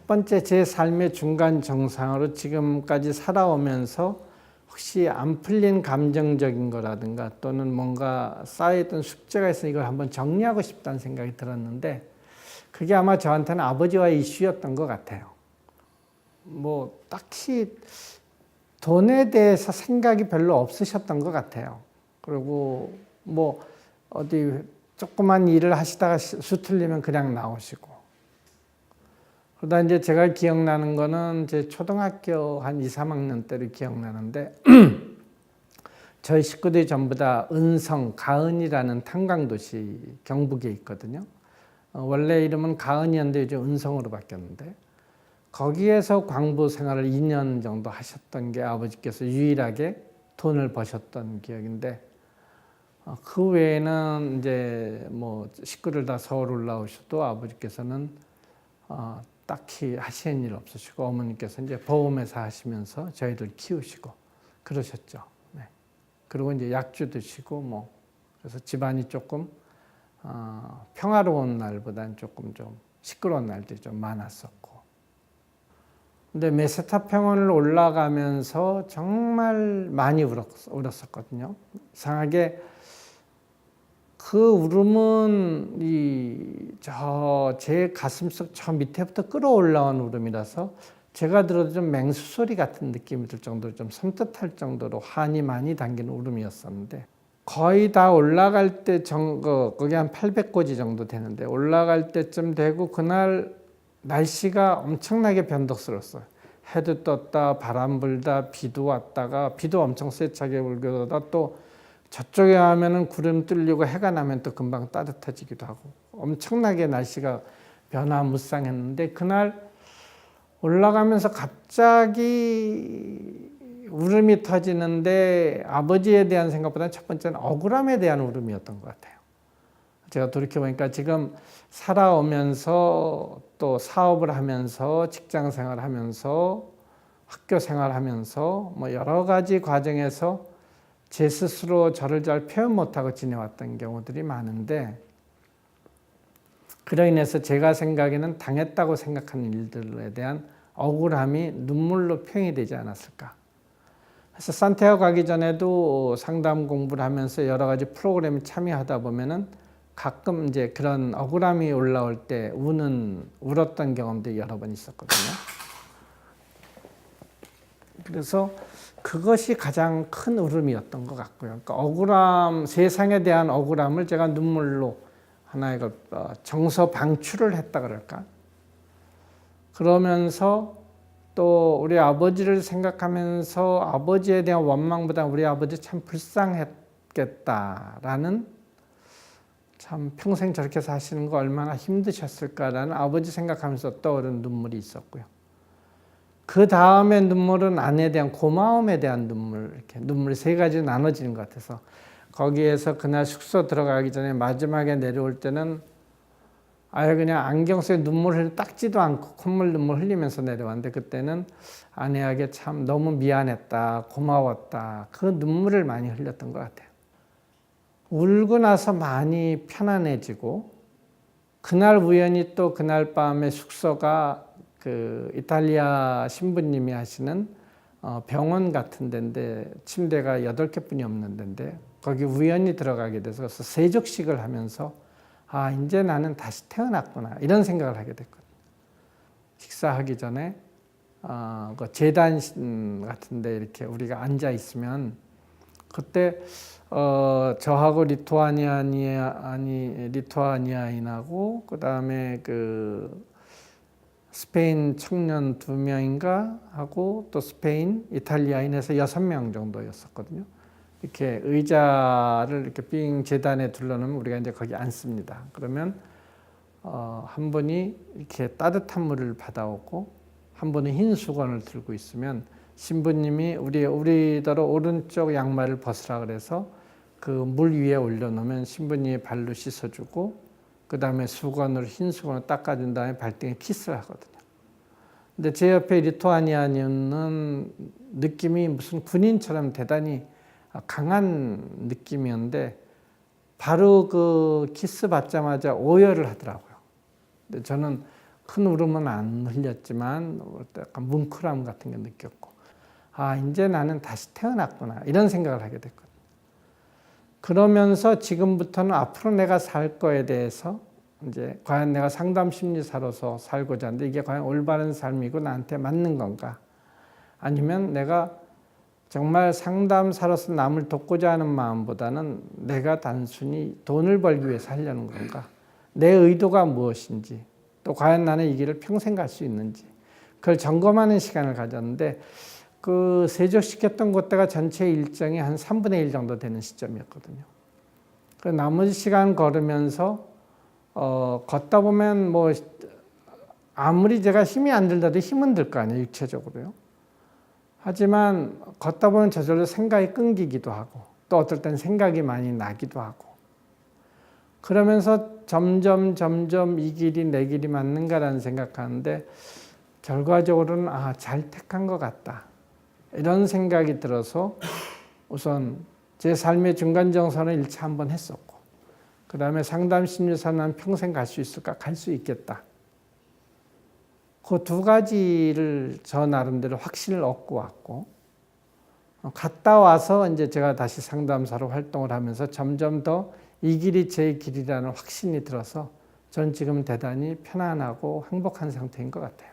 첫 번째 제 삶의 중간 정상으로 지금까지 살아오면서 혹시 안 풀린 감정적인 거라든가 또는 뭔가 쌓여있던 숙제가 있으니 이걸 한번 정리하고 싶다는 생각이 들었는데 그게 아마 저한테는 아버지와의 이슈였던 것 같아요. 뭐 딱히 돈에 대해서 생각이 별로 없으셨던 것 같아요. 그리고 뭐 어디 조그만 일을 하시다가 수틀리면 그냥 나오시고. 그러다 이제 제가 기억나는 거는 제 초등학교 한 2, 3학년 때를 기억나는데 저희 식구들이 전부 다 은성, 가은이라는 탄광도시 경북에 있거든요. 원래 이름은 가은이었는데 요즘 은성으로 바뀌었는데 거기에서 광부 생활을 2년 정도 하셨던 게 아버지께서 유일하게 돈을 버셨던 기억인데 그 외에는 이제 뭐 식구들 다 서울 올라오셔도 아버지께서는 딱히 하시는 일 없으시고 어머니께서 이제 보험회사 하시면서 저희들 키우시고 그러셨죠. 네. 그리고 이제 약주 드시고 뭐 그래서 집안이 조금 평화로운 날보다는 조금 좀 시끄러운 날들이 좀 많았었고. 근데 메세타 평원을 올라가면서 정말 많이 울었었거든요. 이상하게 그 울음은 제 가슴속 저 밑에부터 끌어올라온 울음이라서 제가 들어도 좀 맹수소리 같은 느낌이 들 정도로 좀 섬뜩할 정도로 한이 많이 담긴 울음이었었는데 거의 다 올라갈 때 거기 한 800고지 정도 되는데 올라갈 때쯤 되고 그날 날씨가 엄청나게 변덕스러웠어요. 해도 떴다 바람 불다 비도 왔다가 비도 엄청 세차게 불고다 또 저쪽에 가면은 구름 뚫리고 해가 나면 또 금방 따뜻해지기도 하고 엄청나게 날씨가 변화무쌍했는데 그날 올라가면서 갑자기 울음이 터지는데 아버지에 대한 생각보다는 첫 번째는 억울함에 대한 울음이었던 것 같아요. 제가 돌이켜보니까 지금 살아오면서 또 사업을 하면서 직장 생활하면서 학교 생활하면서 뭐 여러 가지 과정에서 제 스스로 저를 잘 표현 못하고 지내왔던 경우들이 많은데 그로 인해서 제가 생각에는 당했다고 생각하는 일들에 대한 억울함이 눈물로 표현이 되지 않았을까. 그래서 산티아고 가기 전에도 상담 공부를 하면서 여러 가지 프로그램에 참여하다 보면은 가끔 이제 그런 억울함이 올라올 때 울었던 경험도 여러 번 있었거든요. 그래서 그것이 가장 큰 울음이었던 것 같고요. 그러니까 억울함, 세상에 대한 억울함을 제가 눈물로 하나의 정서 방출을 했다 그럴까? 그러면서 또 우리 아버지를 생각하면서 아버지에 대한 원망보다 우리 아버지 참 불쌍했겠다라는 참 평생 저렇게 사시는 거 얼마나 힘드셨을까라는 아버지 생각하면서 떠오른 눈물이 있었고요. 그 다음에 눈물은 아내에 대한 고마움에 대한 눈물, 이렇게 눈물이 세 가지로 나눠지는 것 같아서 거기에서 그날 숙소 들어가기 전에 마지막에 내려올 때는 아예 그냥 안경 속에 눈물을 닦지도 않고 콧물 눈물 흘리면서 내려왔는데 그때는 아내에게 참 너무 미안했다, 고마웠다 그 눈물을 많이 흘렸던 것 같아요. 울고 나서 많이 편안해지고 그날 우연히 또 그날 밤에 숙소가 그 이탈리아 신부님이 하시는 병원 같은 데인데 침대가 8개뿐이 없는 데인데 거기 우연히 들어가게 돼서 세족식을 하면서 이제 나는 다시 태어났구나 이런 생각을 하게 됐거든요. 식사하기 전에 그 제단 같은 데 이렇게 우리가 앉아 있으면 그때 저하고 리투아니아인하고 그 다음에 그 스페인 청년 2명인가 하고 또 스페인, 이탈리아인에서 6명 정도였었거든요. 이렇게 의자를 이렇게 빙 재단에 둘러놓으면 우리가 이제 거기 앉습니다. 그러면 한 분이 이렇게 따뜻한 물을 받아오고 한 분은 흰 수건을 들고 있으면 신부님이 우리더러 오른쪽 양말을 벗으라 그래서 그 물 위에 올려놓으면 신부님이 발로 씻어주고 그 다음에 흰 수건으로 닦아준 다음에 발등에 키스를 하거든요. 근데 제 옆에 리투아니아인은 느낌이 무슨 군인처럼 대단히 강한 느낌이었는데 바로 그 키스 받자마자 오열을 하더라고요. 근데 저는 큰 울음은 안 흘렸지만 약간 뭉클함 같은 게 느꼈고, 아, 이제 나는 다시 태어났구나 이런 생각을 하게 됐거든요. 그러면서 지금부터는 앞으로 내가 살 거에 대해서 이제 과연 내가 상담 심리사로서 살고자 하는데 이게 과연 올바른 삶이고 나한테 맞는 건가? 아니면 내가 정말 상담사로서 남을 돕고자 하는 마음보다는 내가 단순히 돈을 벌기 위해서 하려는 건가? 내 의도가 무엇인지, 또 과연 나는 이 길을 평생 갈 수 있는지, 그걸 점검하는 시간을 가졌는데, 그 세족시켰던 곳대가 전체 일정이 한 3분의 1 정도 되는 시점이었거든요. 그 나머지 시간 걸으면서 걷다 보면 뭐 아무리 제가 힘이 안 들더라도 힘은 들 거 아니에요, 육체적으로요. 하지만 걷다 보면 저절로 생각이 끊기기도 하고, 또 어떨 땐 생각이 많이 나기도 하고, 그러면서 점점 이 길이 내 길이 맞는가라는 생각하는데, 결과적으로는 잘 택한 것 같다 이런 생각이 들어서 우선 제 삶의 중간정선을 1차 한번 했었고, 그 다음에 상담심리사는 평생 갈 수 있을까? 갈 수 있겠다. 그 두 가지를 저 나름대로 확신을 얻고 왔고, 갔다 와서 이제 제가 다시 상담사로 활동을 하면서 점점 더 이 길이 제 길이라는 확신이 들어서 전 지금 대단히 편안하고 행복한 상태인 것 같아요.